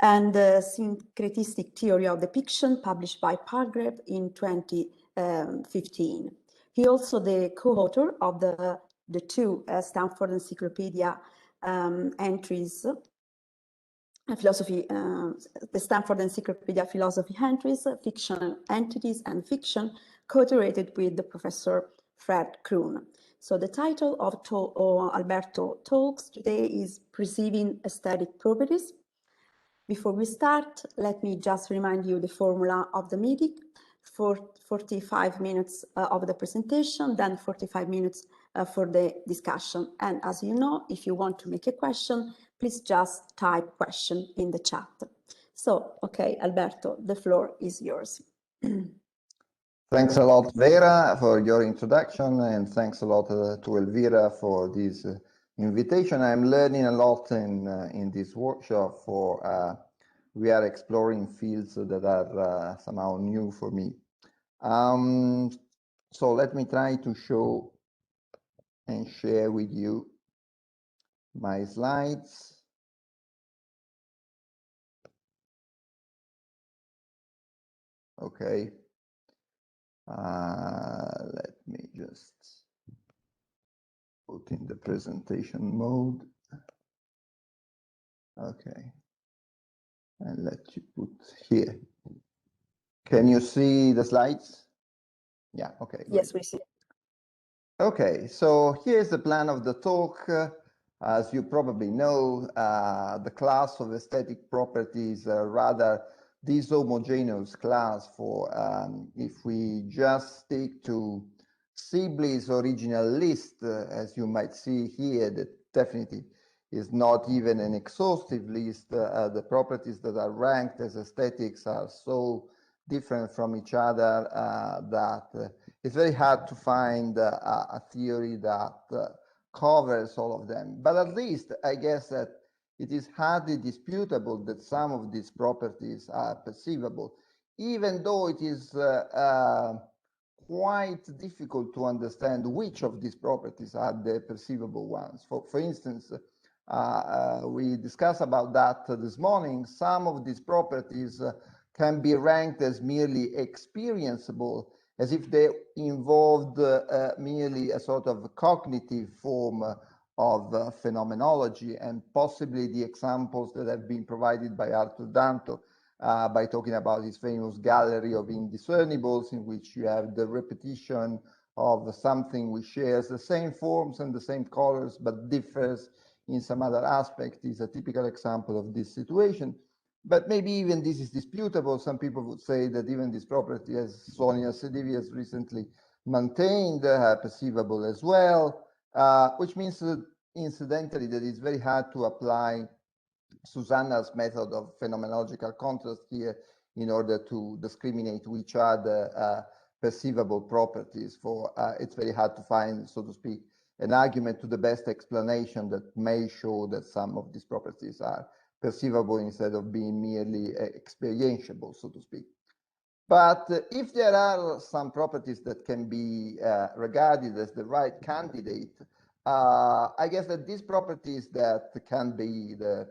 and the syncretistic theory of depiction, published by Palgrave in 2015. He also the co-author of the two Stanford Encyclopedia entries, philosophy, the Stanford Encyclopedia Philosophy entries, Fictional Entities and Fiction, co-authored with the Professor Fred Kroon. So the title of Alberto talks today is Perceiving Aesthetic Properties. Before we start, let me just remind you the formula of the meeting. For 45 minutes of the presentation, then 45 minutes for the discussion. And as you know, if you want to make a question, please just type question in the chat. So, okay, Alberto, the floor is yours. Thanks a lot, Vera, for your introduction, and thanks a lot to Elvira for this invitation. I'm learning a lot in this workshop. We are exploring fields that are somehow new for me. So let me try to show and share with you my slides. Okay. Let me just put in the presentation mode. Okay. And let you put here. Can you see the slides? Yeah, okay. Yes, we see. Okay, so here's the plan of the talk. As you probably know, the class of aesthetic properties are rather dishomogeneous class for if we just stick to Sibley's original list, as you might see here, that definitely is not even an exhaustive list. The properties that are ranked as aesthetics are so different from each other that it's very hard to find a theory that covers all of them. But at least I guess that it is hardly disputable that some of these properties are perceivable, even though it is quite difficult to understand which of these properties are the perceivable ones. For instance, we discussed about that this morning. Some of these properties can be ranked as merely experienceable, as if they involved merely a sort of cognitive form of phenomenology, and possibly the examples that have been provided by Arthur Danto by talking about his famous gallery of indiscernibles, in which you have the repetition of something which shares the same forms and the same colors, but differs in some other aspect, is a typical example of this situation. But maybe even this is disputable. Some people would say that even this property, as Sonia Sedivi has recently maintained, perceivable as well, which means that incidentally that it's very hard to apply Susanna's method of phenomenological contrast here in order to discriminate which are the perceivable properties. For it's very hard to find, so to speak, an argument to the best explanation that may show that some of these properties are perceivable instead of being merely experientiable, so to speak. But if there are some properties that can be regarded as the right candidate, I guess that these properties that can be the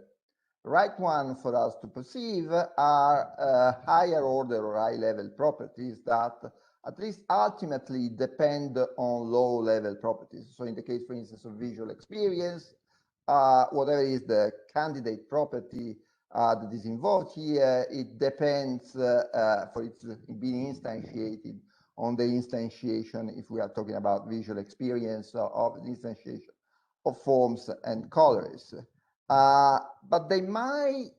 right one for us to perceive are higher order or high level properties that at least ultimately depend on low level properties. So in the case, for instance, of visual experience, whatever is the candidate property that is involved here, it depends for it being instantiated on the instantiation, if we are talking about visual experience, of the instantiation of forms and colors. But they might,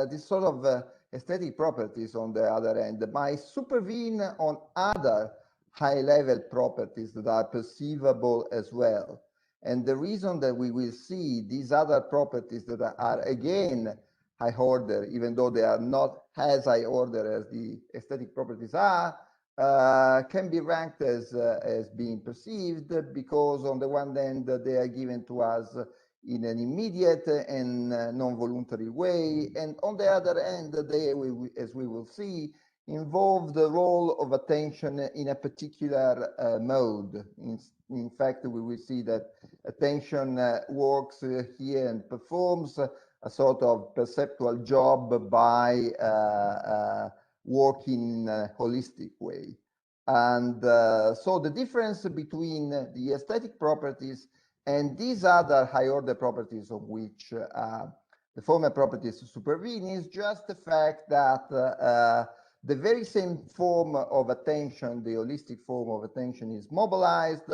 this sort of aesthetic properties on the other end, might supervene on other high-level properties that are perceivable as well. And the reason that we will see these other properties that are again high order, even though they are not as high order as the aesthetic properties are, can be ranked as being perceived, because on the one hand they are given to us in an immediate and non-voluntary way, and on the other hand they, as we will see, involve the role of attention in a particular mode. In fact, we will see that attention works here and performs a sort of perceptual job by working in a holistic way. And so the difference between the aesthetic properties and these other high order properties of which the former properties supervene is just the fact that the very same form of attention, the holistic form of attention, is mobilized,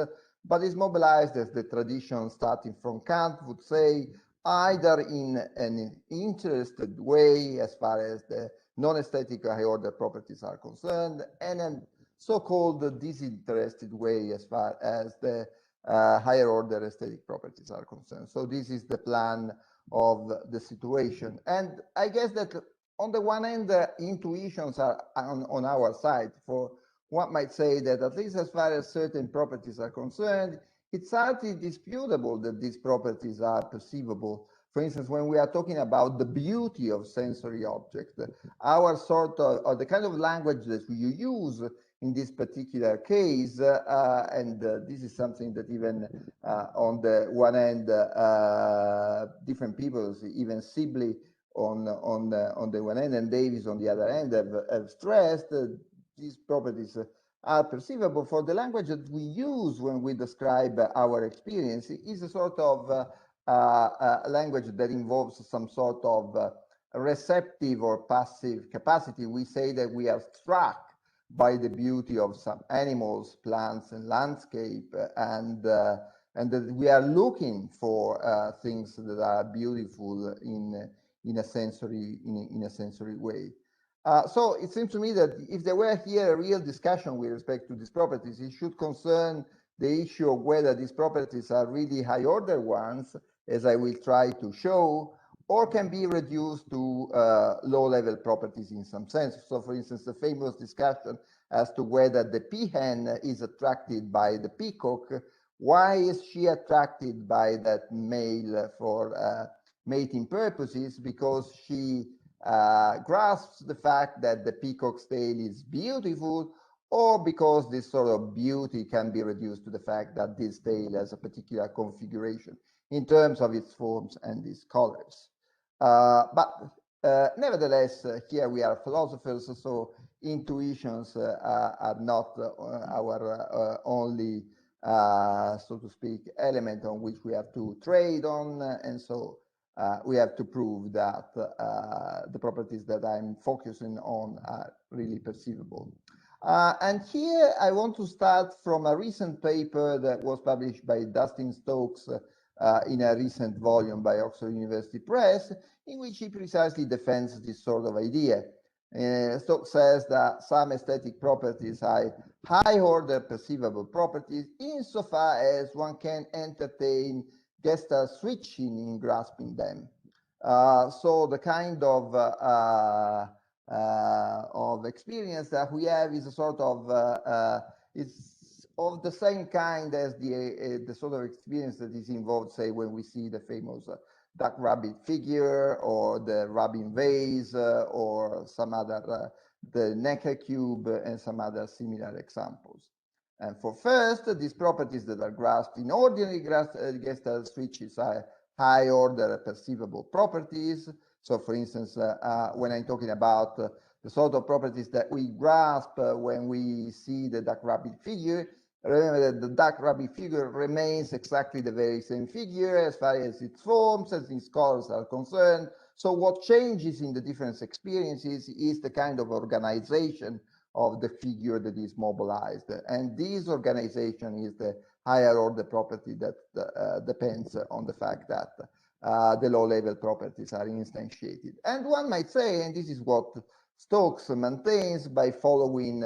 but is mobilized, as the tradition starting from Kant would say, either in an interested way as far as the non-aesthetic high order properties are concerned, and a so-called disinterested way as far as the higher order aesthetic properties are concerned. So this is the plan of the situation. And I guess that on the one hand, intuitions are on our side. For one might say that at least as far as certain properties are concerned, it's hardly disputable that these properties are perceivable. For instance, when we are talking about the beauty of sensory objects, our sort of, or the kind of language that we use in this particular case, and this is something that even on the one hand, different people, even Sibley on the one hand and Davis on the other hand, have stressed these properties are perceivable. For the language that we use when we describe our experience is a sort of language that involves some sort of receptive or passive capacity. We say that we are struck by the beauty of some animals, plants, and landscape, and that we are looking for things that are beautiful in a sensory way. So it seems to me that if there were here a real discussion with respect to these properties, it should concern the issue of whether these properties are really high order ones, as I will try to show, or can be reduced to low-level properties in some sense. So, for instance, the famous discussion as to whether the peahen is attracted by the peacock. Why is she attracted by that male for mating purposes? Because she grasps the fact that the peacock's tail is beautiful, or because this sort of beauty can be reduced to the fact that this tail has a particular configuration in terms of its forms and its colors. But nevertheless, here we are philosophers, so intuitions are not our only, so to speak, element on which we have to trade on, and so we have to prove that the properties that I'm focusing on are really perceivable. And here I want to start from a recent paper that was published by Dustin Stokes in a recent volume by Oxford University Press, in which he precisely defends this sort of idea. Stokes says that some aesthetic properties are high-order perceivable properties insofar as one can entertain gestalt switching in grasping them. So the kind of experience that we have is a sort of it's of the same kind as the sort of experience that is involved, say, when we see the famous duck rabbit figure or the Rabin vase or some other the Necker cube and some other similar examples. And for first, these properties that are grasped in ordinary gestalt switches are high order perceivable properties. So for instance, when I'm talking about the sort of properties that we grasp when we see the duck rabbit figure, remember that the duck rabbit figure remains exactly the very same figure as far as its forms, as its colors are concerned. So what changes in the different experiences is the kind of organization of the figure that is mobilized. And this organization is the higher order property that depends on the fact that the low-level properties are instantiated. And one might say, and this is what Stokes maintains by following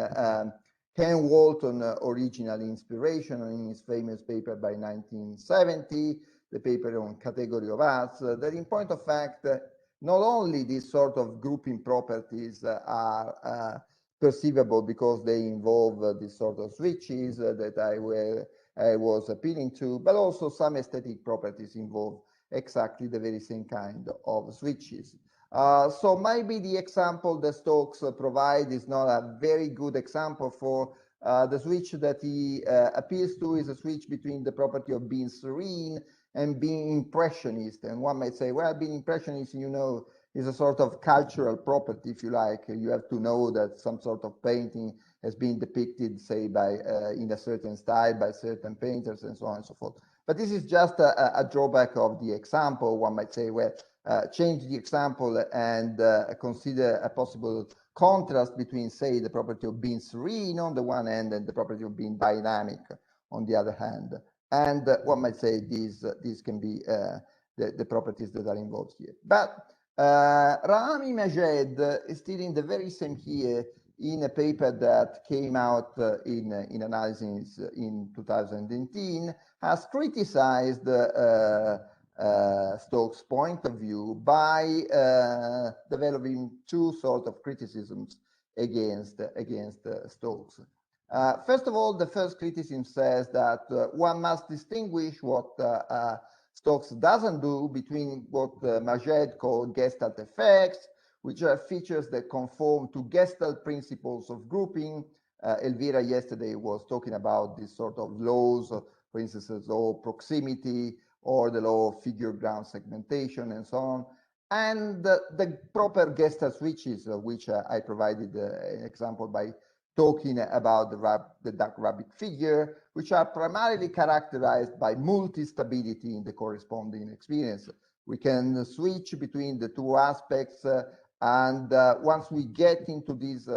Ken Walton original inspiration in his famous paper by 1970, the paper on category of arts, that in point of fact, not only these sort of grouping properties are perceivable because they involve these sort of switches that I was appealing to, but also some aesthetic properties involve exactly the very same kind of switches. So maybe the example that Stokes provides is not a very good example for the switch that he appeals to is a switch between the property of being serene and being impressionist. And one might say, well, being impressionist, you know, is a sort of cultural property, if you like. You have to know that some sort of painting has been depicted, say, by in a certain style by certain painters and so on and so forth. But this is just a drawback of the example. One might say, well, change the example and consider a possible contrast between, say, the property of being serene on the one hand and the property of being dynamic on the other hand. And one might say these can be the properties that are involved here. But Rahami Majed is still in the very same year in a paper that came out in Analysis in 2018, has criticized Stokes' point of view by developing two sort of criticisms against Stokes. First of all, the first criticism says that one must distinguish what Stokes doesn't do between what Majed called Gestalt effects, which are features that conform to Gestalt principles of grouping. Elvira yesterday was talking about this sort of laws, for instance, the law of proximity or the law of figure ground segmentation and so on. And the proper Gestalt switches, which I provided an example by talking about the dark rabbit figure, which are primarily characterized by multi-stability in the corresponding experience. We can switch between the two aspects, and once we get into this,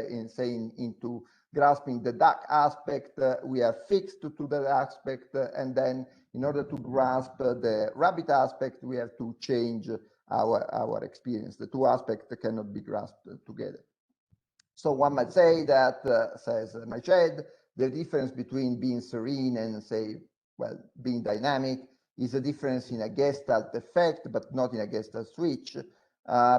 into grasping the dark aspect, we are fixed to that aspect, and then in order to grasp the rabbit aspect, we have to change our experience. The two aspects cannot be grasped together. So one might say that, says Majed, the difference between being serene and, say, well, being dynamic is a difference in a Gestalt effect, but not in a Gestalt switch,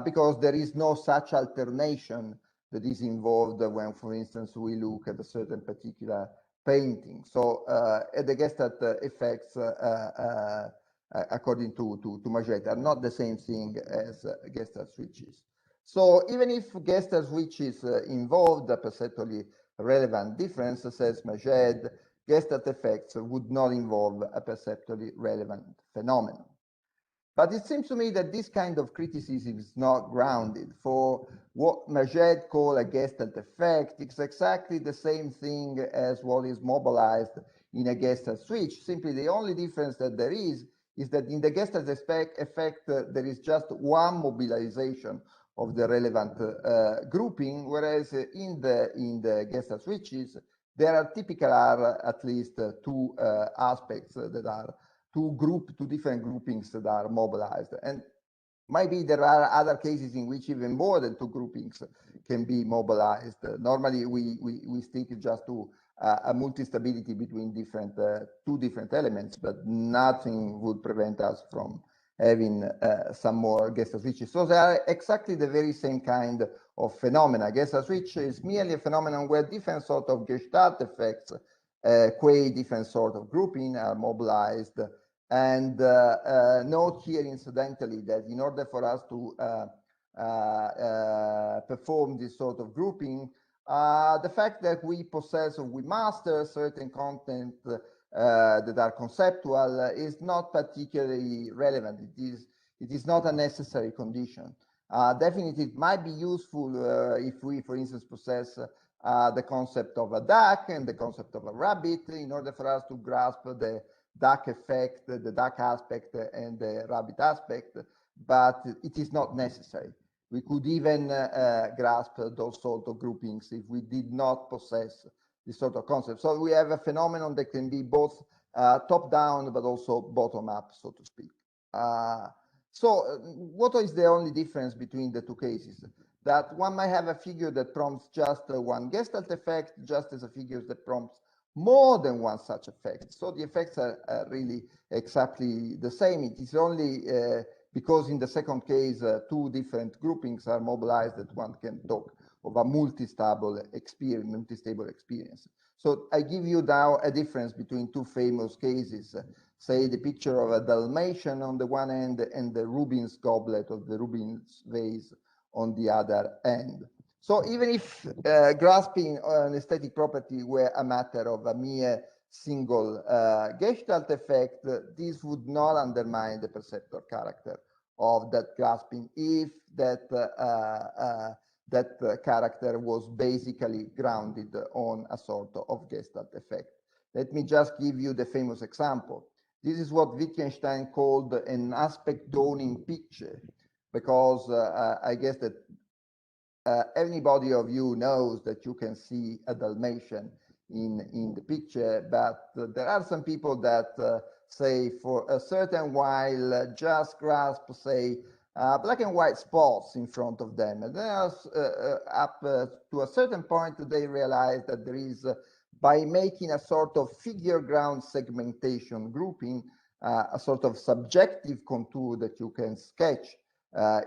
because there is no such alternation that is involved when, for instance, we look at a certain particular painting. So the Gestalt effects, according to Majed, are not the same thing as Gestalt switches. So even if Gestalt switches involved a perceptually relevant difference, says Majed, Gestalt effects would not involve a perceptually relevant phenomenon. But it seems to me that this kind of criticism is not grounded. For what Majed called a Gestalt effect, it's exactly the same thing as what is mobilized in a Gestalt switch. Simply the only difference that there is that in the Gestalt effect, there is just one mobilization of the relevant grouping, whereas in the Gestalt switches, there are typically at least two aspects that are two different groupings that are mobilized. And maybe there are other cases in which even more than two groupings can be mobilized. Normally, we stick just to a multi-stability between two different elements, but nothing would prevent us from having some more Gestalt switches. So they are exactly the very same kind of phenomena. Gestalt switch is merely a phenomenon where different sort of Gestalt effects, different sort of grouping are mobilized. And note here, incidentally, that in order for us to perform this sort of grouping, the fact that we possess or we master certain content that are conceptual is not particularly relevant. It is not a necessary condition. Definitely, it might be useful if we, for instance, possess the concept of a duck and the concept of a rabbit in order for us to grasp the duck effect, the duck aspect, and the rabbit aspect, but it is not necessary. We could even grasp those sort of groupings if we did not possess this sort of concept. So we have a phenomenon that can be both top-down but also bottom-up, so to speak. So what is the only difference between the two cases? That one might have a figure that prompts just one Gestalt effect, just as a figure that prompts more than one such effect. So the effects are really exactly the same. It is only because in the second case, two different groupings are mobilized that one can talk of a multi-stable experience. So I give you now a difference between two famous cases, say the picture of a Dalmatian on the one end and the Rubens goblet or the Rubens vase on the other end. So even if grasping an aesthetic property were a matter of a mere single Gestalt effect, this would not undermine the perceptual character of that grasping if that character was basically grounded on a sort of Gestalt effect. Let me just give you the famous example. This is what Wittgenstein called an aspect dawning picture, because I guess that anybody of you knows that you can see a Dalmatian in the picture, but there are some people that say for a certain while just grasp, say, black and white spots in front of them. And then up to a certain point, they realize that there is, by making a sort of figure ground segmentation grouping, a sort of subjective contour that you can sketch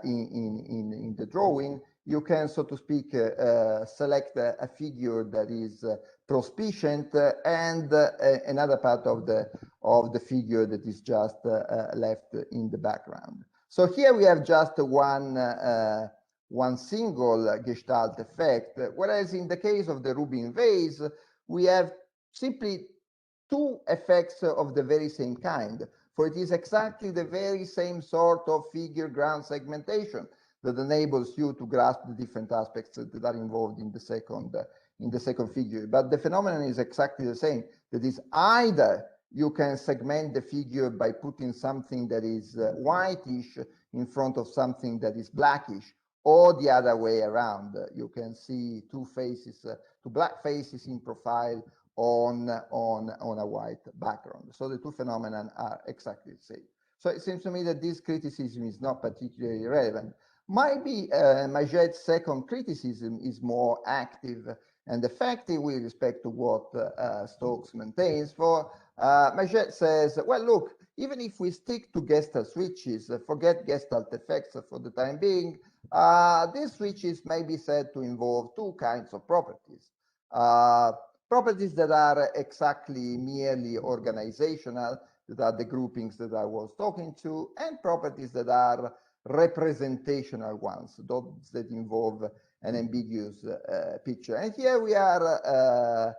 in the drawing, you can, so to speak, select a figure that is prospicient and another part of the figure that is just left in the background. So here we have just one single Gestalt effect, whereas in the case of the Rubin vase, we have simply two effects of the very same kind, for it is exactly the very same sort of figure ground segmentation that enables you to grasp the different aspects that are involved in the second figure. But the phenomenon is exactly the same. That is, either you can segment the figure by putting something that is whitish in front of something that is blackish, or the other way around. You can see two faces, two black faces in profile on a white background. So the two phenomena are exactly the same. So it seems to me that this criticism is not particularly relevant. Maybe Maget's second criticism is more active and effective with respect to what Stokes maintains. For Maget says, well, look, even if we stick to Gestalt switches, forget Gestalt effects for the time being, these switches may be said to involve two kinds of properties. Properties that are exactly merely organizational, that are the groupings that I was talking to, and properties that are representational ones, those that involve an ambiguous picture. And here we are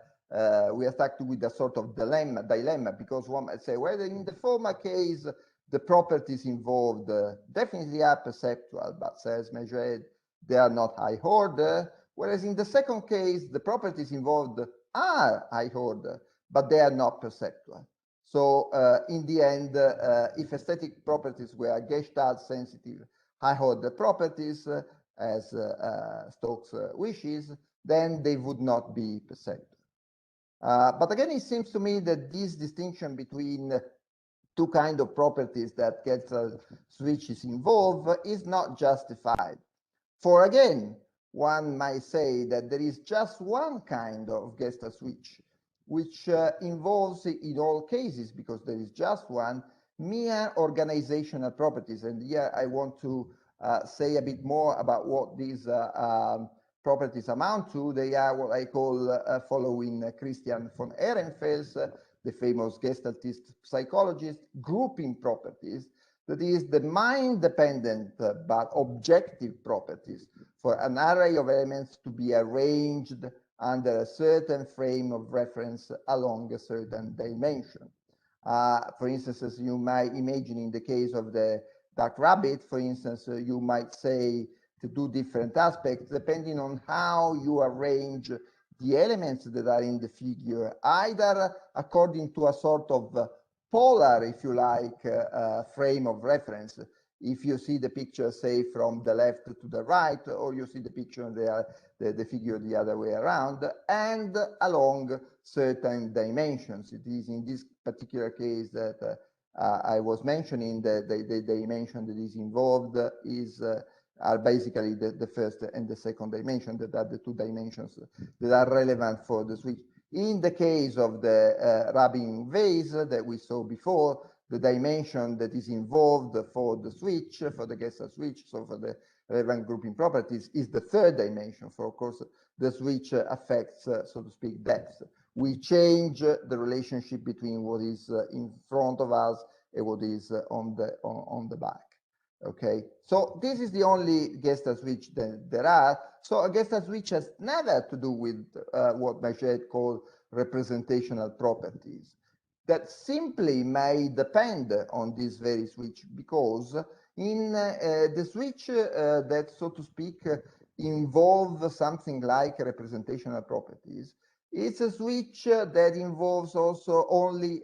stuck with a sort of dilemma, because one might say, well, in the former case, the properties involved definitely are perceptual, but says Maget, they are not high order. Whereas in the second case, the properties involved are high order, but they are not perceptual. So in the end, if aesthetic properties were Gestalt sensitive high order properties, as Stokes wishes, then they would not be perceptual. But again, it seems to me that this distinction between two kinds of properties that Gestalt switches involve is not justified. For again, one might say that there is just one kind of Gestalt switch, which involves in all cases, because there is just one, mere organizational properties. And here I want to say a bit more about what these properties amount to. They are what I call, following Christian von Ehrenfels, the famous Gestaltist psychologist, grouping properties. That is, the mind-dependent but objective properties for an array of elements to be arranged under a certain frame of reference along a certain dimension. For instance, as you might imagine in the case of the dark rabbit, for instance, you might say to do different aspects depending on how you arrange the elements that are in the figure, either according to a sort of polar, if you like, frame of reference. If you see the picture, say, from the left to the right, or you see the picture, the figure the other way around, and along certain dimensions. It is in this particular case that I was mentioning that the dimension that is involved are basically the first and the second dimension, that are the two dimensions that are relevant for the switch. In the case of the Rabin vase that we saw before, the dimension that is involved for the switch, for the Gestalt switch, so for the relevant grouping properties, is the third dimension. For, of course, the switch affects, so to speak, depth. We change the relationship between what is in front of us and what is on the back. Okay, so this is the only Gestalt switch that there are. So a Gestalt switch has never to do with what Maget called representational properties that simply may depend on this very switch, because in the switch that, so to speak, involves something like representational properties, it's a switch that involves also only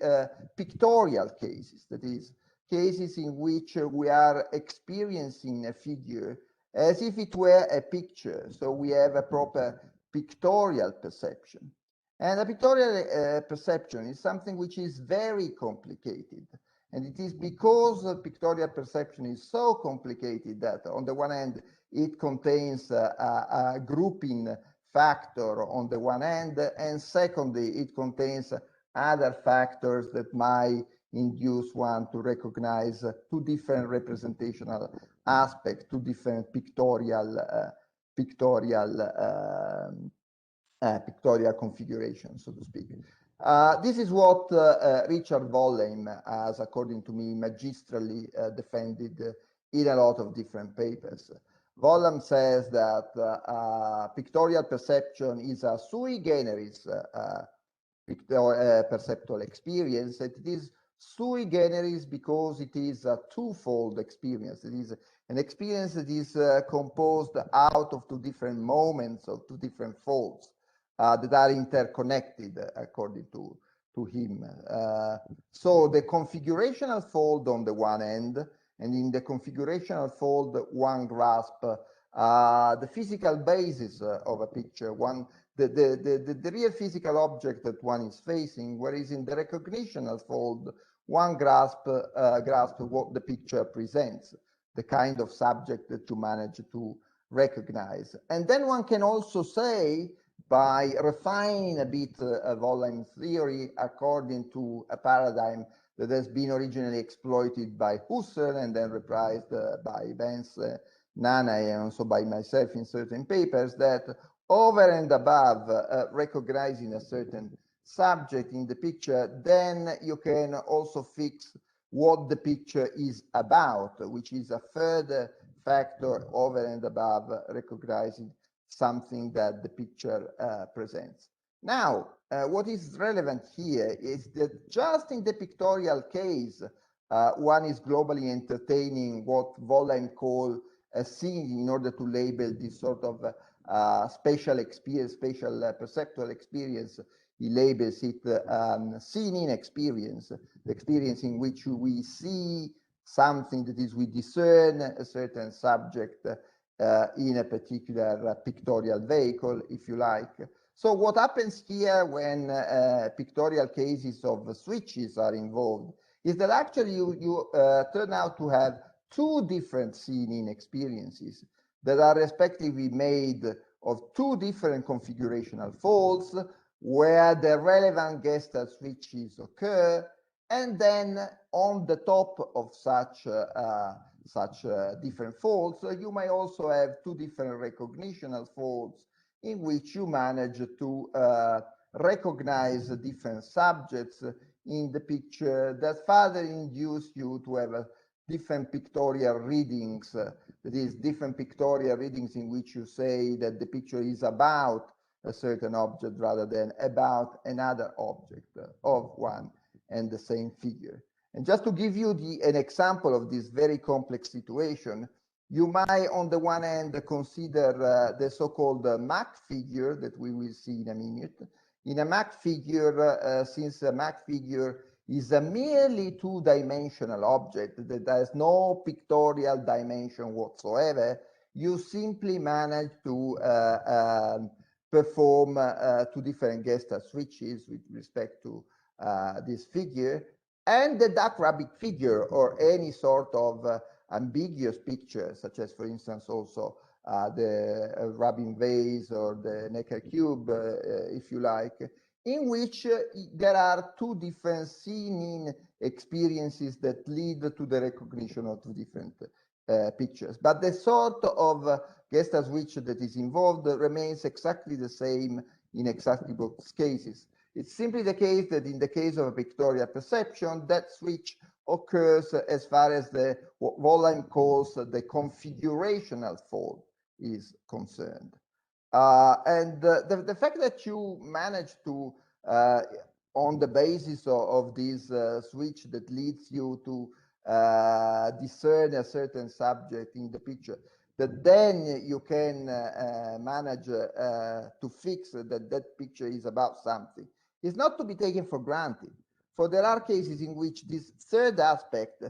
pictorial cases, that is, cases in which we are experiencing a figure as if it were a picture. So we have a proper pictorial perception. And a pictorial perception is something which is very complicated. And it is because pictorial perception is so complicated that on the one hand, it contains a grouping factor on the one hand, and secondly, it contains other factors that might induce one to recognize two different representational aspects, two different pictorial configurations, so to speak. This is what Richard Wollheim has, according to me, magistrally defended in a lot of different papers. Wollheim says that pictorial perception is a sui generis perceptual experience. It is sui generis because it is a twofold experience. It is an experience that is composed out of two different moments, of two different folds that are interconnected, according to him. So the configurational fold on the one end, and in the configurational fold, one grasp the physical basis of a picture, the real physical object that one is facing, whereas in the recognitional fold, one grasp what the picture presents, the kind of subject that you manage to recognize. And then one can also say, by refining a bit Wollheim's theory according to a paradigm that has been originally exploited by Husserl and then reprised by Benz, Nana, and also by myself in certain papers, that over and above recognizing a certain subject in the picture, then you can also fix what the picture is about, which is a further factor over and above recognizing something that the picture presents. Now, what is relevant here is that just in the pictorial case, one is globally entertaining what Wollheim called a scene in order to label this sort of spatial experience, spatial perceptual experience. He labels it scene-in experience, the experience in which we see something, that is, we discern a certain subject in a particular pictorial vehicle, if you like. So what happens here when pictorial cases of switches are involved is that actually you turn out to have two different scene-in experiences that are respectively made of two different configurational folds where the relevant Gestalt switches occur, and then on the top of such different folds, you may also have two different recognitional folds in which you manage to recognize different subjects in the picture that further induce you to have different pictorial readings, that is, different pictorial readings in which you say that the picture is about a certain object rather than about another object of one and the same figure. And just to give you an example of this very complex situation, you might, on the one hand, consider the so-called Mach figure that we will see in a minute. In a Mach figure, since a Mach figure is a merely two-dimensional object that has no pictorial dimension whatsoever, you simply manage to perform two different Gestalt switches with respect to this figure, and the duck rabbit figure, or any sort of ambiguous picture, such as, for instance, also the Rabin vase or the Necker cube, if you like, in which there are two different scene-in experiences that lead to the recognition of two different pictures. But the sort of Gestalt switch that is involved remains exactly the same in exactly both cases. It's simply the case that in the case of a pictorial perception, that switch occurs as far as what Wollheim calls the configurational fold is concerned. And the fact that you manage to on the basis of this switch that leads you to discern a certain subject in the picture, that then you can manage to fix that that picture is about something, is not to be taken for granted. For there are cases in which this third aspect,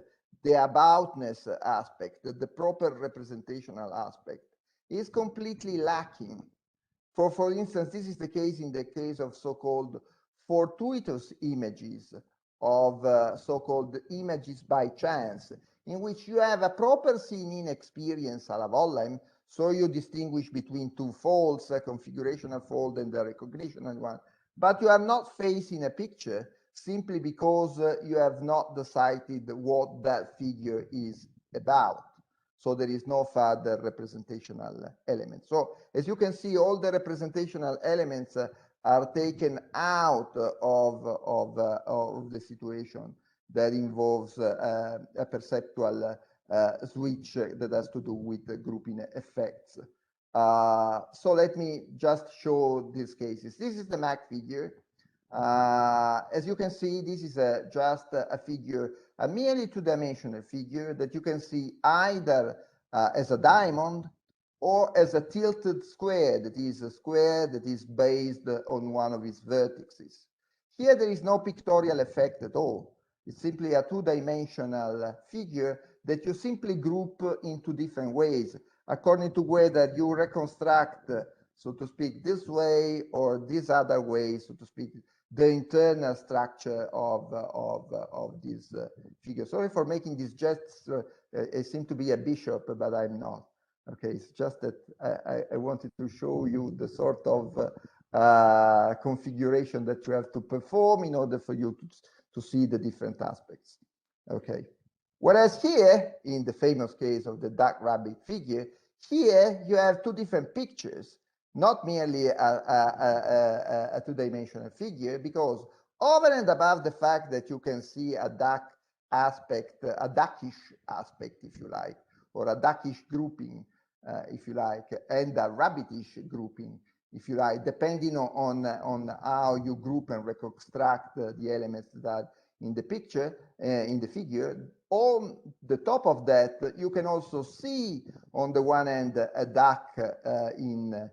the aboutness aspect, the proper representational aspect, is completely lacking. For instance, this is the case in the case of so-called fortuitous images, of so-called images by chance, in which you have a proper scene-in experience a la Vollheim, so you distinguish between two folds, a configurational fold and a recognitional one, but you are not facing a picture simply because you have not decided what that figure is about. So there is no further representational element. So as you can see, all the representational elements are taken out of the situation that involves a perceptual switch that has to do with the grouping effects. So let me just show these cases. This is the Mach figure. As you can see, this is just a figure, a merely two-dimensional figure that you can see either as a diamond or as a tilted square, that is a square that is based on one of its vertices. Here there is no pictorial effect at all. It's simply a two-dimensional figure that you simply group into different ways, according to whether you reconstruct, so to speak, this way or this other way, so to speak, the internal structure of this figure. Sorry for making this gesture. I seem to be a bishop, but I'm not. Okay, it's just that I wanted to show you the sort of configuration that you have to perform in order for you to see the different aspects. Okay. Whereas here, in the famous case of the duck rabbit figure, here you have two different pictures, not merely a two-dimensional figure, because over and above the fact that you can see a duck aspect, a duckish aspect, if you like, or a duckish grouping, if you like, and a rabbitish grouping, if you like, depending on how you group and reconstruct the elements that are in the picture, in the figure. On the top of that, you can also see on the one end a duck in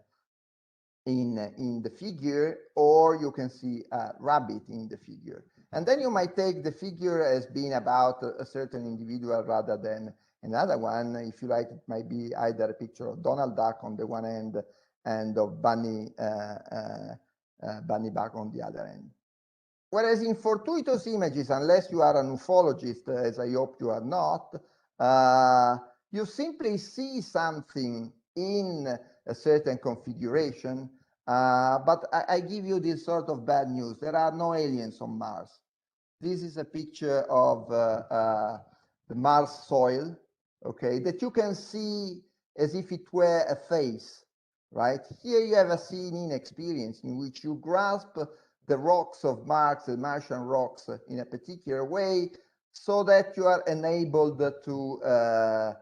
the figure, or you can see a rabbit in the figure. And then you might take the figure as being about a certain individual rather than another one. If you like, it might be either a picture of Donald Duck on the one end and of Bunny Buck on the other end. Whereas in fortuitous images, unless you are an ufologist, as I hope you are not, you simply see something in a certain configuration, but I give you this sort of bad news. There are no aliens on Mars. This is a picture of the Mars soil, okay, that you can see as if it were a face, right? Here you have a scene-in experience in which you grasp the rocks of Mars, the Martian rocks, in a particular way, so that you are enabled to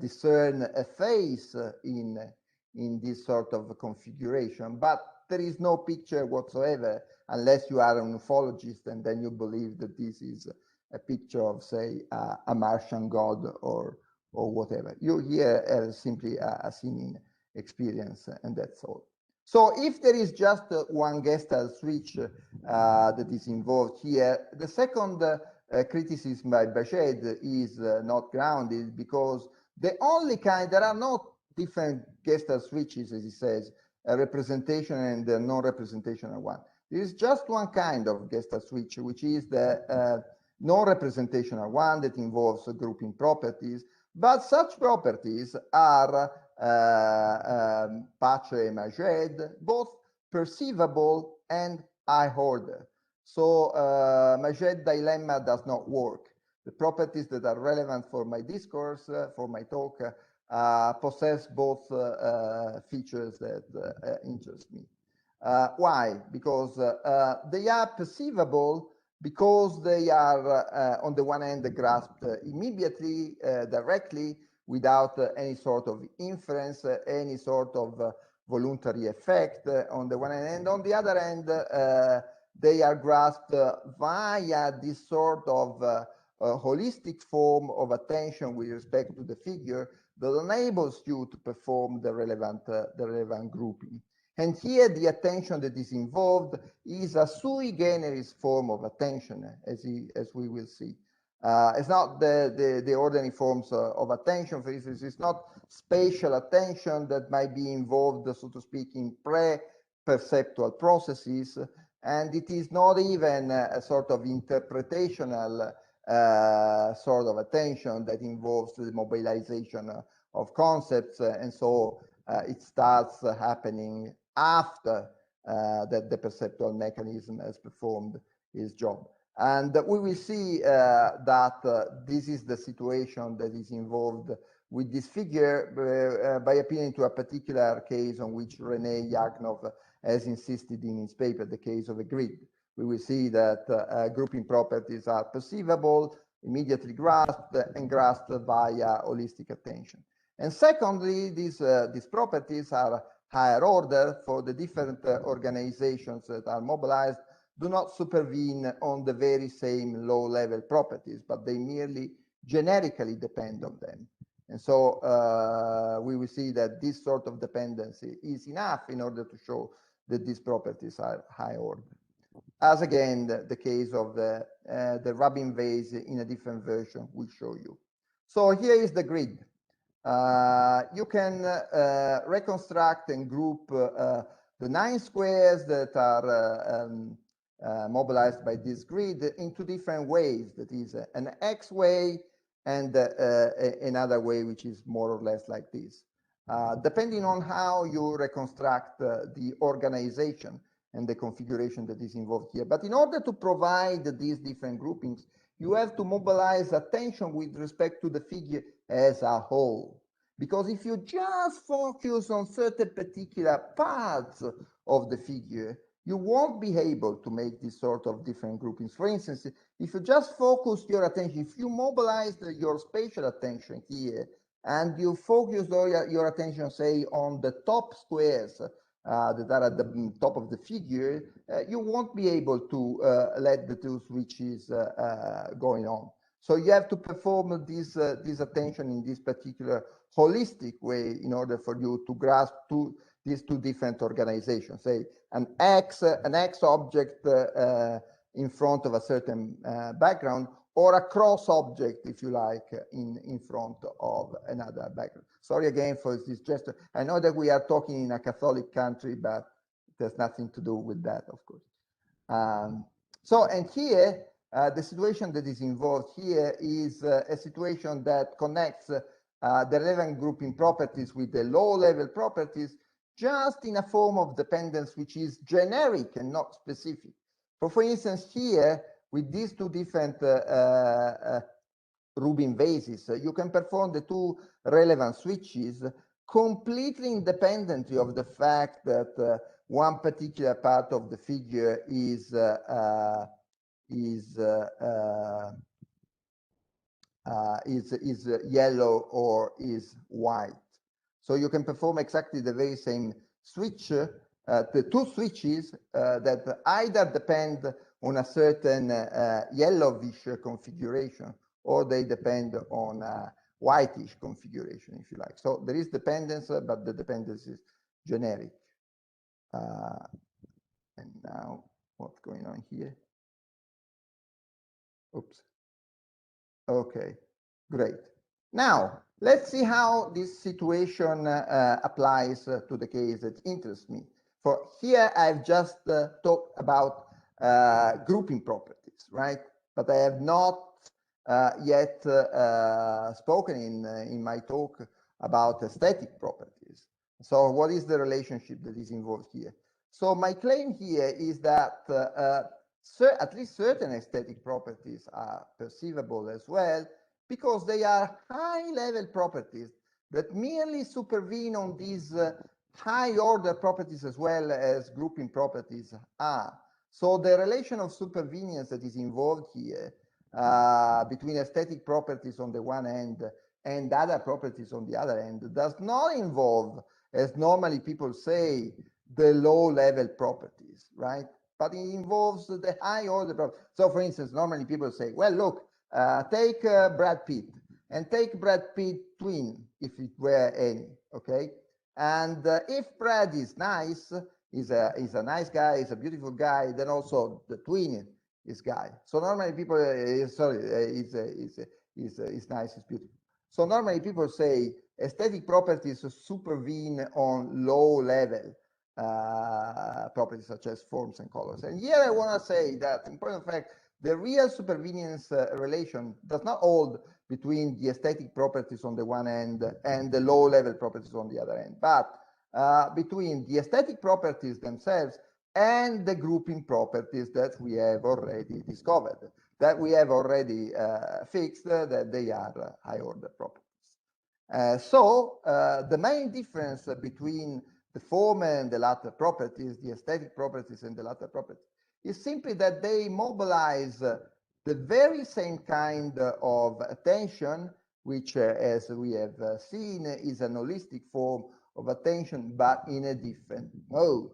discern a face in this sort of configuration. But there is no picture whatsoever, unless you are an ufologist and then you believe that this is a picture of, say, a Martian god or whatever. You here simply a scene-in experience, and that's all. So if there is just one Gestalt switch that is involved here, the second criticism by Bached is not grounded, because the only kind, there are no different Gestalt switches, as he says, a representation and a non-representational one. There is just one kind of Gestalt switch, which is the non-representational one that involves grouping properties, but such properties are Pace and Majed, both perceivable and high order. So Majed dilemma does not work. The properties that are relevant for my discourse, for my talk, possess both features that interest me. Why? Because they are perceivable, because they are, on the one hand, grasped immediately, directly, without any sort of inference, any sort of voluntary effect on the one hand, and on the other hand, they are grasped via this sort of holistic form of attention with respect to the figure that enables you to perform the relevant grouping. And here the attention that is involved is a sui generis form of attention, as we will see. It's not the ordinary forms of attention. For instance, it's not spatial attention that might be involved, so to speak, in pre-perceptual processes, and it is not even a sort of interpretational sort of attention that involves the mobilization of concepts, and so it starts happening after that the perceptual mechanism has performed its job. And we will see that this is the situation that is involved with this figure by appealing to a particular case on which René Yagnov has insisted in his paper, the case of a grid. We will see that grouping properties are perceivable, immediately grasped, and grasped via holistic attention. And secondly, these properties are higher order for the different organizations that are mobilized do not supervene on the very same low-level properties, but they merely generically depend on them. And so we will see that this sort of dependency is enough in order to show that these properties are high order. As again, the case of the rubbing vase in a different version will show you. So here is the grid. You can reconstruct and group the 9 squares that are mobilized by this grid into different ways. That is an X way and another way which is more or less like this. Depending on how you reconstruct the organization and the configuration that is involved here. But in order to provide these different groupings, you have to mobilize attention with respect to the figure as a whole. Because if you just focus on certain particular parts of the figure, you won't be able to make this sort of different groupings. For instance, if you just focus your attention, if you mobilize your spatial attention here, and you focus your attention, say, on the top squares that are at the top of the figure, you won't be able to let the two switches going on. So you have to perform this attention in this particular holistic way in order for you to grasp these two different organizations. Say an X object in front of a certain background, or a cross object, if you like, in front of another background. Sorry again for this gesture. I know that we are talking in a Catholic country, but it has nothing to do with that, of course. And here, the situation that is involved here is a situation that connects the relevant grouping properties with the low-level properties, just in a form of dependence which is generic and not specific. For instance, here, with these two different Rubin vases, you can perform the two relevant switches completely independently of the fact that one particular part of the figure is yellow or is white. So you can perform exactly the very same switch, the two switches that either depend on a certain yellowish configuration, or they depend on a whitish configuration, if you like. So there is dependence, but the dependence is generic. And now what's going on here? Oops. Okay, great. Now, let's see how this situation applies to the case that interests me. For here, I've just talked about grouping properties, right? But I have not yet spoken in my talk about aesthetic properties. So what is the relationship that is involved here? So my claim here is that at least certain aesthetic properties are perceivable as well, because they are high-level properties that merely supervene on these high-order properties as well as grouping properties are. So the relation of supervenience that is involved here between aesthetic properties on the one end and other properties on the other end does not involve, as normally people say, the low-level properties, right? but it involves the high order property. So for instance, normally people say, well, look, take Brad Pitt and take Brad Pitt twin, if it were any, okay? And if Brad is nice, is a nice guy, is a beautiful guy, then also the twin is guy. So normally people, is nice, is beautiful. So normally people say aesthetic properties supervene on low level properties such as forms and colors. And here I want to say that, in point of fact, the real supervenience relation does not hold between the aesthetic properties on the one end and the low level properties on the other end, but between the aesthetic properties themselves and the grouping properties that we have already discovered, that we have already fixed, that they are high order properties. So the main difference between the former and the latter properties, the aesthetic properties and the latter properties, is simply that they mobilize the very same kind of attention, which, as we have seen, is an holistic form of attention, but in a different mode.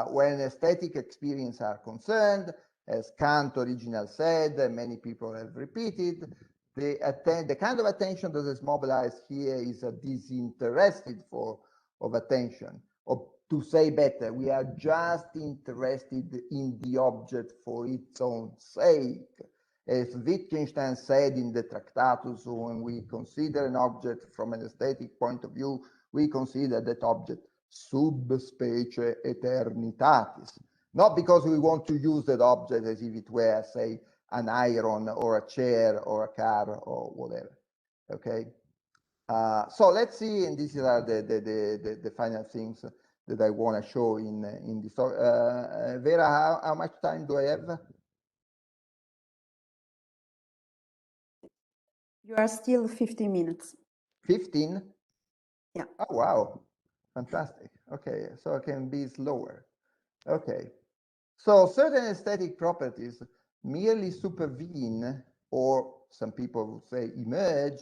When aesthetic experience are concerned, as Kant originally said, and many people have repeated, the kind of attention that is mobilized here is a disinterested form of attention. Or to say better, we are just interested in the object for its own sake. As Wittgenstein said in the Tractatus, when we consider an object from an aesthetic point of view, we consider that object sub specie eternitatis. Not because we want to use that object as if it were, say, an iron or a chair or a car or whatever. Okay. So let's see, and these are the final things that I want to show in this talk. Vera, how much time do I have? You are still 15 minutes. 15? Yeah. Oh, wow. Fantastic. Okay, so I can be slower. Okay. So certain aesthetic properties merely supervene, or some people would say emerge,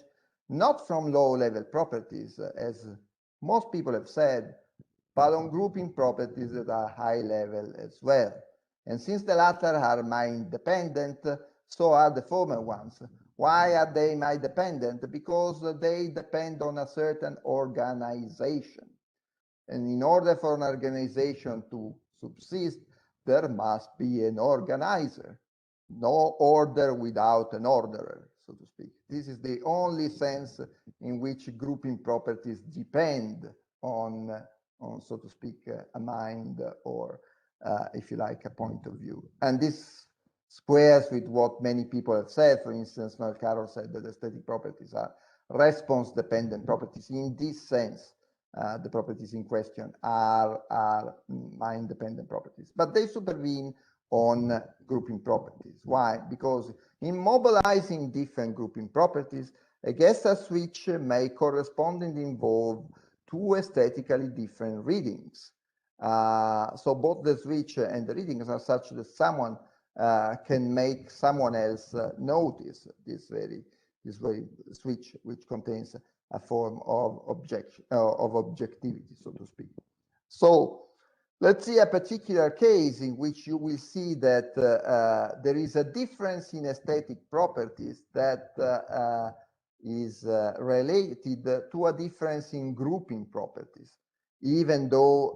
not from low-level properties, as most people have said, but on grouping properties that are high-level as well. And since the latter are mind-dependent, so are the former ones. Why are they mind-dependent? Because they depend on a certain organization. And in order for an organization to subsist, there must be an organizer. No order without an orderer, so to speak. This is the only sense in which grouping properties depend on so to speak, a mind or, if you like, a point of view. And this squares with what many people have said. For instance, Noel Carroll said that aesthetic properties are response-dependent properties. In this sense, the properties in question are mind-dependent properties, but they supervene on grouping properties. Why? Because in mobilizing different grouping properties, a Gestalt switch may correspondingly involve two aesthetically different readings. So both the switch and the readings are such that someone can make someone else notice this very switch, which contains a form of objectivity, so to speak. So let's see a particular case in which you will see that there is a difference in aesthetic properties that is related to a difference in grouping properties, even though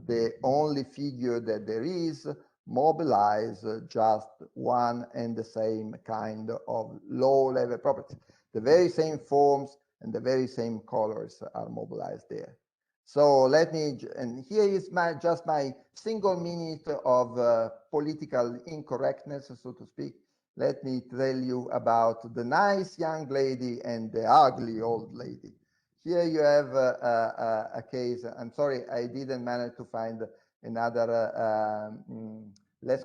the only figure that there is mobilize just one and the same kind of low-level properties. The very same forms and the very same colors are mobilized there. So let me, and here is just my single minute of political incorrectness, so to speak. Let me tell you about the nice young lady and the ugly old lady. Here you have a case. I'm sorry, I didn't manage to find another less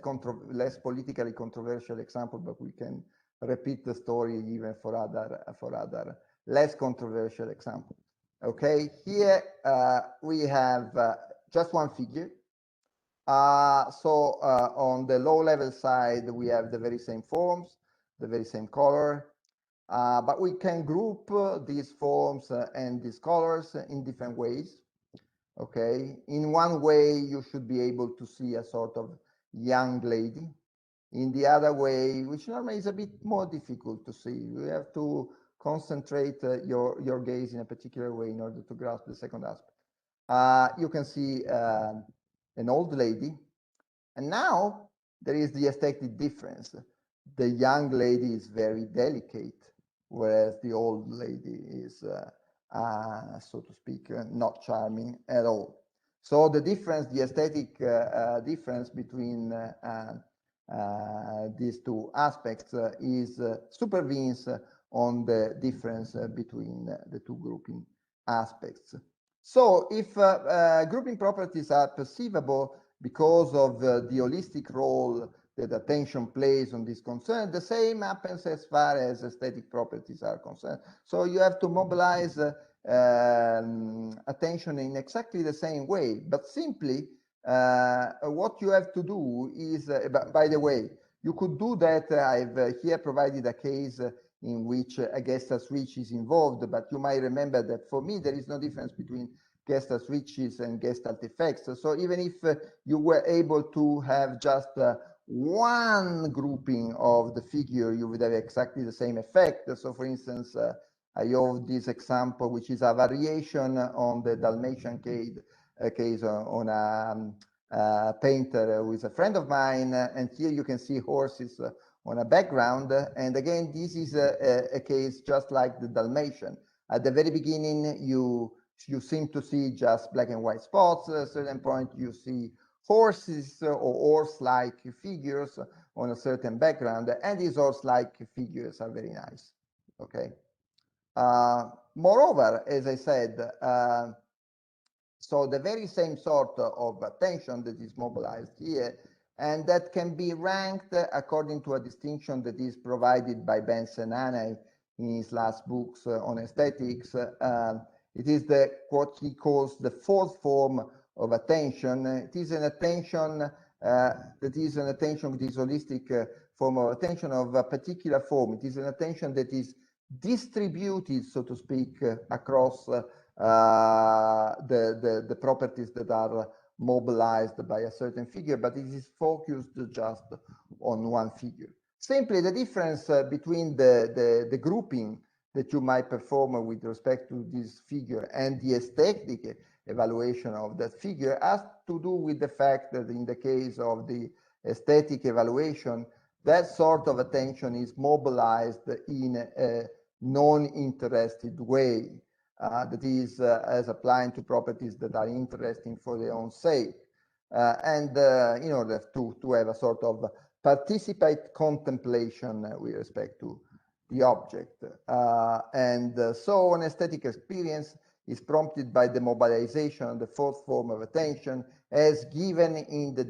politically controversial example, but we can repeat the story even for other less controversial examples. Okay, here we have just one figure. So on the low level side, we have the very same forms, the very same color, but we can group these forms and these colors in different ways. Okay, in one way, you should be able to see a sort of young lady. In the other way, which normally is a bit more difficult to see, you have to concentrate your gaze in a particular way in order to grasp the second aspect. You can see an old lady, and now there is the aesthetic difference. The young lady is very delicate, whereas the old lady is, so to speak, not charming at all. So the difference, the aesthetic difference between these two aspects is supervenes on the difference between the two grouping aspects. So if grouping properties are perceivable because of the holistic role that attention plays on this concern, the same happens as far as aesthetic properties are concerned. So you have to mobilize attention in exactly the same way, but simply what you have to do is, by the way, you could do that. I've here provided a case in which a Gestalt switch is involved, but you might remember that for me, there is no difference between Gestalt switches and Gestalt effects. So even if you were able to have just one grouping of the figure, you would have exactly the same effect. So for instance, I have this example, which is a variation on the Dalmatian case on a painter who is a friend of mine. And here you can see horses on a background. And again, this is a case just like the Dalmatian. At the very beginning, you seem to see just black and white spots. At a certain point, you see horses or horse-like figures on a certain background, and these horse-like figures are very nice. Okay. Moreover, as I said, so the very same sort of attention that is mobilized here, and that can be ranked according to a distinction that is provided by Benson-Haney in his last books on aesthetics. It is what he calls the fourth form of attention. It is an attention that is an attention, this holistic form of attention of a particular form. It is an attention that is distributed, so to speak, across the properties that are mobilized by a certain figure, but it is focused just on one figure. Simply the difference between the grouping that you might perform with respect to this figure and the aesthetic evaluation of that figure has to do with the fact that in the case of the aesthetic evaluation, that sort of attention is mobilized in a non-interested way, that is as applying to properties that are interesting for their own sake, and in order to have a sort of participate contemplation with respect to the object. So an aesthetic experience is prompted by the mobilization of the fourth form of attention as given in the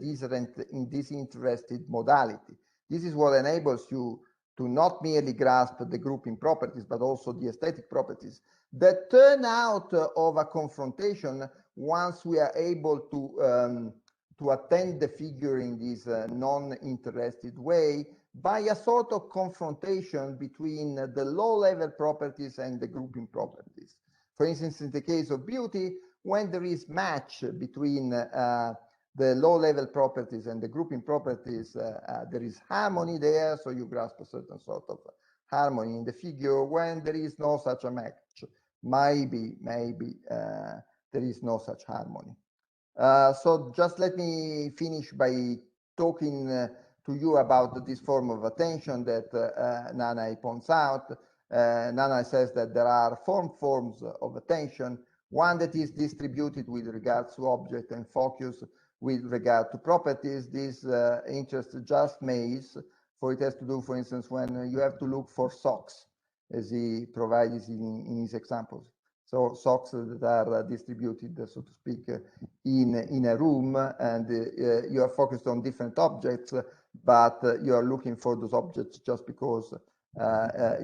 disinterested modality. This is what enables you to not merely grasp the grouping properties, but also the aesthetic properties that turn out of a confrontation once we are able to attend the figure in this non-interested way by a sort of confrontation between the low-level properties and the grouping properties. For instance, in the case of beauty, when there is match between the low-level properties and the grouping properties, there is harmony there, so you grasp a certain sort of harmony in the figure. When there is no such a match, maybe there is no such harmony. So just let me finish by talking to you about this form of attention that Nanai points out. Nanai says that there are forms of attention, one that is distributed with regards to object and focus with regard to properties. This interest just Mays, for it has to do, for instance, when you have to look for socks, as he provides in his examples. So socks that are distributed, so to speak, in a room, and you are focused on different objects, but you are looking for those objects just because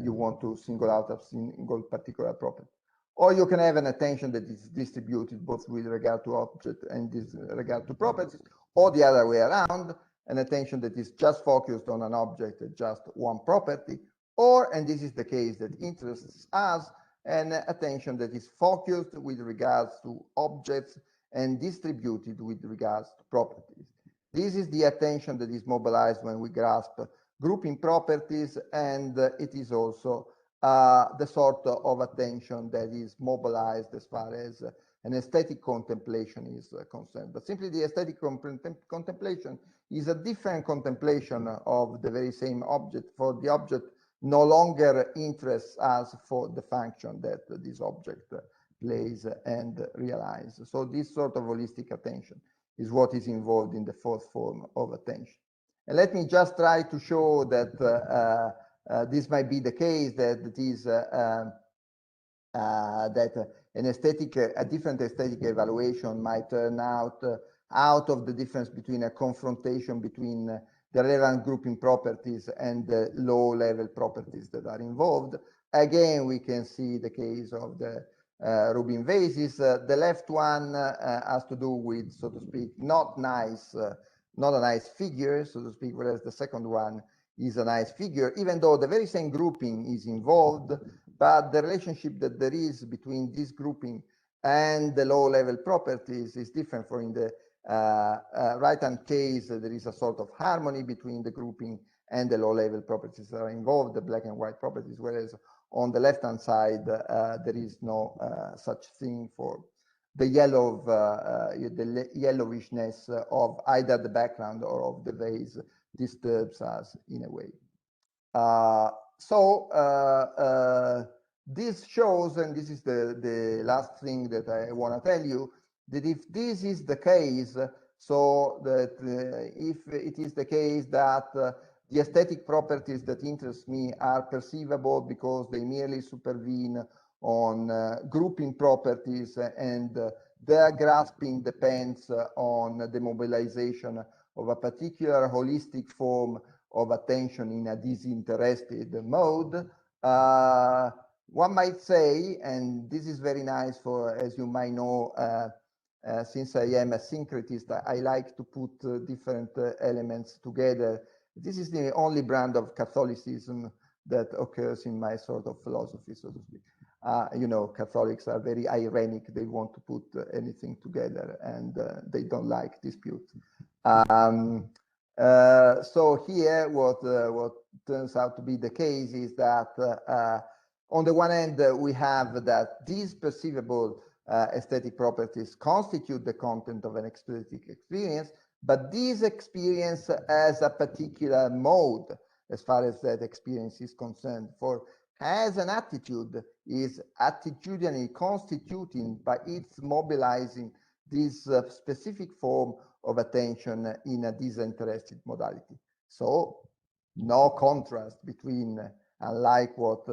you want to single out a single particular property. Or you can have an attention that is distributed both with regard to object and with regard to properties, or the other way around, an attention that is just focused on an object, just one property, or, and this is the case that interests us, an attention that is focused with regards to objects and distributed with regards to properties. This is the attention that is mobilized when we grasp grouping properties, and it is also the sort of attention that is mobilized as far as an aesthetic contemplation is concerned. But simply the aesthetic contemplation is a different contemplation of the very same object, for the object no longer interests us for the function that this object plays and realizes. So this sort of holistic attention is what is involved in the fourth form of attention. And let me just try to show that this might be the case, that it is that a different aesthetic evaluation might turn out of the difference between a confrontation between the relevant grouping properties and the low-level properties that are involved. Again, we can see the case of the Rubin vases. The left one has to do with, so to speak, not a nice figure, so to speak, whereas the second one is a nice figure, even though the very same grouping is involved, but the relationship that there is between this grouping and the low-level properties is different. For in the right-hand case, there is a sort of harmony between the grouping and the low-level properties that are involved, the black and white properties, whereas on the left-hand side, there is no such thing for the yellow, the yellowishness of either the background or of the vase disturbs us in a way. This shows, and this is the last thing that I want to tell you, that if this is the case, so that if it is the case that the aesthetic properties that interest me are perceivable because they merely supervene on grouping properties, and their grasping depends on the mobilization of a particular holistic form of attention in a disinterested mode. One might say, and this is very nice for, as you might know, since I am a syncretist, I like to put different elements together. This is the only brand of Catholicism that occurs in my sort of philosophy, so to speak. You know, Catholics are very ironic. They want to put anything together, and they don't like dispute. So here, what turns out to be the case is that on the one hand, we have that these perceivable aesthetic properties constitute the content of an aesthetic experience, but this experience has a particular mode as far as that experience is concerned. For as an attitude is attitudinally constituting by its mobilizing this specific form of attention in a disinterested modality. So no contrast between, unlike what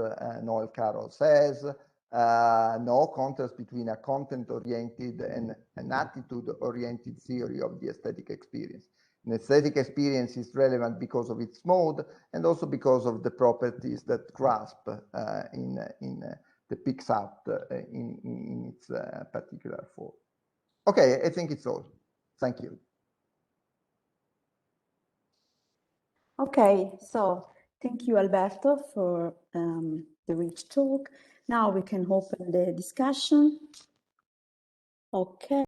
Noel Carroll says, no contrast between a content-oriented and an attitude-oriented theory of the aesthetic experience. An aesthetic experience is relevant because of its mode and also because of the properties that grasp picks up in its particular form. Okay, I think it's all. Thank you. Okay, so thank you, Alberto, for the rich talk. Now we can open the discussion. Okay.